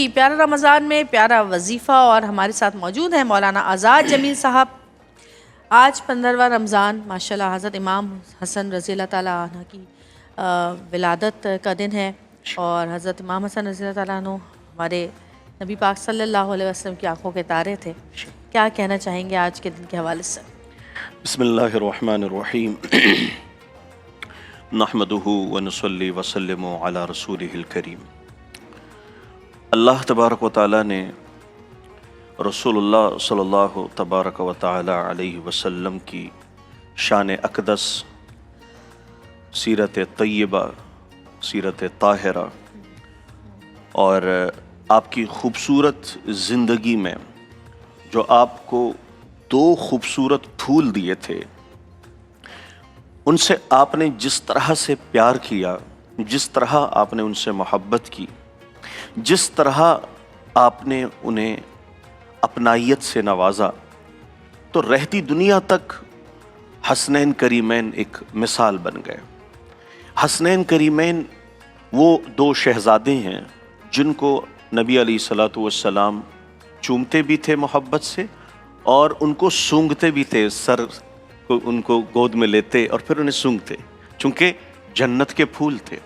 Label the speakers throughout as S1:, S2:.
S1: پیارا رمضان میں پیارا وظیفہ، اور ہمارے ساتھ موجود ہیں مولانا آزاد جمیل صاحب۔ آج 15واں رمضان ماشاءاللہ حضرت امام حسن رضی اللہ تعالیٰ عنہ کی ولادت کا دن ہے، اور حضرت امام حسن رضی اللہ تعالیٰ عنہ ہمارے نبی پاک صلی اللہ علیہ وسلم کی آنکھوں کے تارے تھے۔ کیا کہنا چاہیں گے آج کے دن کے حوالے سے؟
S2: بسم اللہ الرحمن الرحیم، نحمدہ ونصلی وسلم علی رسولہ الکریم۔ اللہ تبارک و تعالیٰ نے رسول اللہ صلی اللہ تبارک و تعالیٰ علیہ وسلم کی شان اقدس، سیرت طیبہ، سیرت طاہرہ اور آپ کی خوبصورت زندگی میں جو آپ کو دو خوبصورت پھول دیے تھے، ان سے آپ نے جس طرح سے پیار کیا، جس طرح آپ نے ان سے محبت کی، جس طرح آپ نے انہیں اپنائیت سے نوازا، تو رہتی دنیا تک حسنین کریمین ایک مثال بن گئے۔ حسنین کریمین وہ دو شہزادے ہیں جن کو نبی علیہ الصلوۃ والسلام چومتے بھی تھے محبت سے، اور ان کو سونگھتے بھی تھے، سر کو ان کو گود میں لیتے اور پھر انہیں سونگھتے، چونکہ جنت کے پھول تھے۔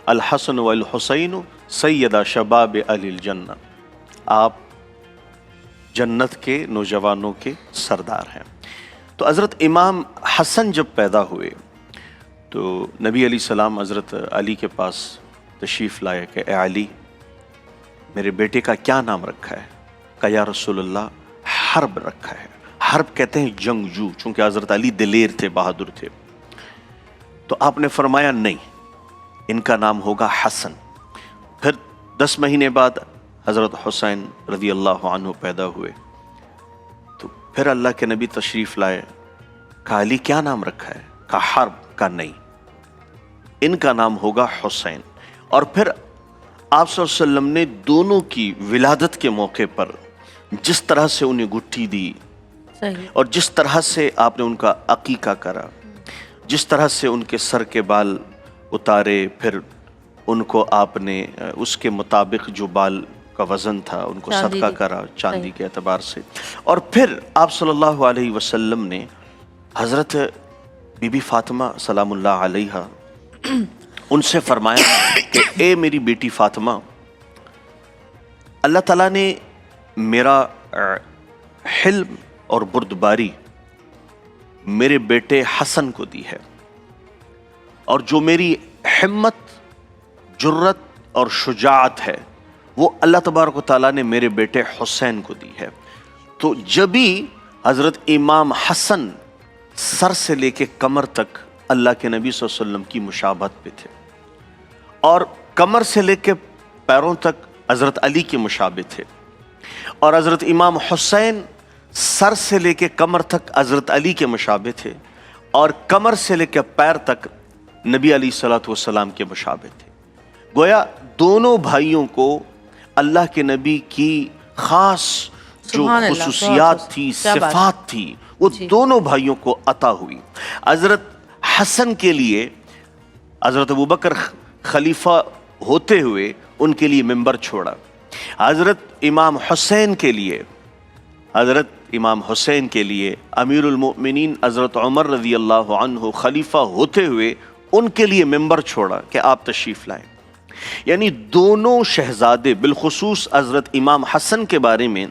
S2: الحسن والحسین سیدہ شباب اہل الجنہ، آپ جنت کے نوجوانوں کے سردار ہیں۔ تو حضرت امام حسن جب پیدا ہوئے تو نبی علیہ السلام حضرت علی کے پاس تشریف لائے کہ اے علی، میرے بیٹے کا کیا نام رکھا ہے؟ کہا یا رسول اللہ حرب رکھا ہے۔ حرب کہتے ہیں جنگجو، چونکہ حضرت علی دلیر تھے، بہادر تھے۔ تو آپ نے فرمایا نہیں، ان کا نام ہوگا حسن۔ پھر 10 مہینے بعد حضرت حسین رضی اللہ عنہ پیدا ہوئے، تو پھر اللہ کے نبی تشریف لائے، کہا علی کیا نام رکھا ہے؟ کہا حرب۔ کا نہیں، ان کا نام ہوگا حسین۔ اور پھر آپ صلی اللہ علیہ وسلم نے دونوں کی ولادت کے موقع پر جس طرح سے انہیں گٹھی دی اور جس طرح سے آپ نے ان کا عقیقہ کرا، جس طرح سے ان کے سر کے بال اتارے، پھر ان کو آپ نے اس کے مطابق جو بال کا وزن تھا ان کو صدقہ کرا چاندی کے اعتبار سے، اور پھر آپ صلی اللہ علیہ وسلم نے حضرت بی بی فاطمہ سلام اللہ علیہا ان سے فرمایا کہ اے میری بیٹی فاطمہ، اللہ تعالیٰ نے میرا حلم اور بردباری میرے بیٹے حسن کو دی ہے، اور جو میری ہمت، جرت اور شجاعت ہے وہ اللہ تبارک و تعالیٰ نے میرے بیٹے حسین کو دی ہے۔ تو جبھی حضرت امام حسن سر سے لے کے کمر تک اللہ کے نبی صلی اللہ علیہ وسلم کی مشابہت پہ تھے، اور کمر سے لے کے پیروں تک حضرت علی کے مشابہ تھے، اور حضرت امام حسین سر سے لے کے کمر تک حضرت علی کے مشابہ تھے، اور کمر سے لے کے پیر تک نبی علیہ الصلوۃ والسلام کے مشابہ تھے۔ گویا دونوں بھائیوں کو اللہ کے نبی کی خاص جو خصوصیات تھی، صفات تھی، وہ دونوں بھائیوں کو عطا ہوئی۔ حضرت حسن کے لیے حضرت ابوبکر خلیفہ ہوتے ہوئے ان کے لیے ممبر چھوڑا، حضرت امام حسین کے لیے امیر المؤمنین حضرت عمر رضی اللہ عنہ خلیفہ ہوتے ہوئے ان کے لیے ممبر چھوڑا کہ آپ تشریف لائیں۔ یعنی دونوں شہزادے، بالخصوص حضرت امام حسن کے بارے میں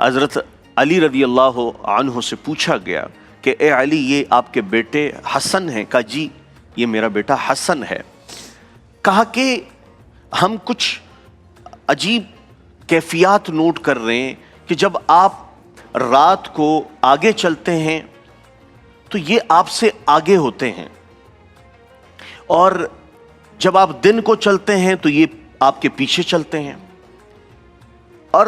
S2: حضرت علی رضی اللہ عنہ سے پوچھا گیا کہ اے علی، یہ آپ کے بیٹے حسن ہیں؟ کہا جی یہ میرا بیٹا حسن ہے۔ کہا کہ ہم کچھ عجیب کیفیات نوٹ کر رہے ہیں کہ جب آپ رات کو آگے چلتے ہیں تو یہ آپ سے آگے ہوتے ہیں، اور جب آپ دن کو چلتے ہیں تو یہ آپ کے پیچھے چلتے ہیں، اور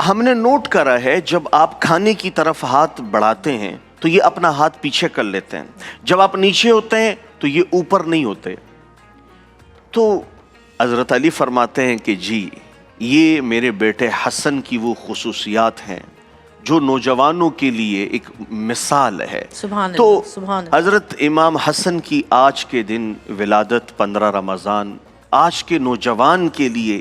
S2: ہم نے نوٹ کرا ہے جب آپ کھانے کی طرف ہاتھ بڑھاتے ہیں تو یہ اپنا ہاتھ پیچھے کر لیتے ہیں، جب آپ نیچے ہوتے ہیں تو یہ اوپر نہیں ہوتے۔ تو حضرت علی فرماتے ہیں کہ جی یہ میرے بیٹے حسن کی وہ خصوصیات ہیں جو نوجوانوں کے لیے ایک مثال ہے۔ تو حضرت امام حسن کی آج کے دن ولادت 15 رمضان آج کے نوجوان کے لیے